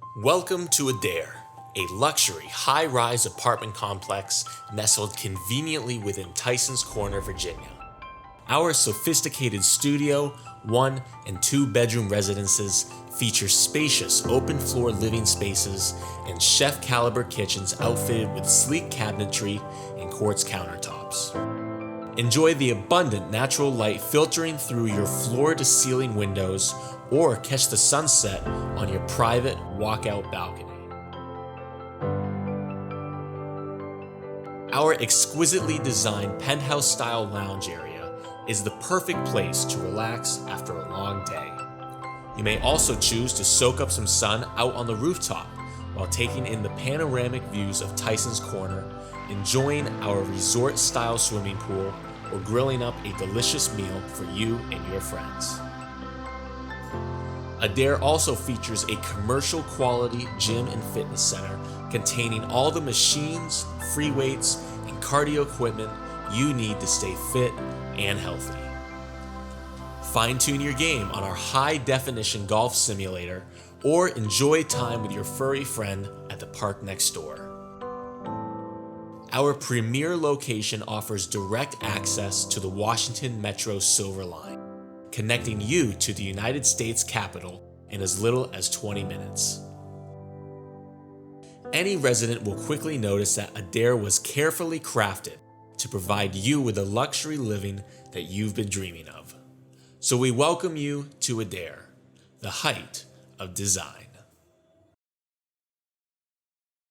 Welcome to Adaire, a luxury high-rise apartment complex nestled conveniently within Tysons Corner, Virginia. Our sophisticated studio, 1- and 2-bedroom residences feature spacious open-floor living spaces and chef-caliber kitchens outfitted with sleek cabinetry and quartz countertops. Enjoy the abundant natural light filtering through your floor-to-ceiling windows, or catch the sunset on your private walkout balcony. Our exquisitely designed penthouse-style lounge area is the perfect place to relax after a long day. You may also choose to soak up some sun out on the rooftop while taking in the panoramic views of Tysons Corner, enjoying our resort-style swimming pool, or grilling up a delicious meal for you and your friends. Adaire also features a commercial-quality gym and fitness center containing all the machines, free weights, and cardio equipment you need to stay fit and healthy. Fine-tune your game on our high-definition golf simulator, or enjoy time with your furry friend at the park next door. Our premier location offers direct access to the Washington Metro Silver Line, connecting you to the United States Capitol in as little as 20 minutes. Any resident will quickly notice that Adaire was carefully crafted to provide you with the luxury living that you've been dreaming of. So we welcome you to Adaire, the height of design.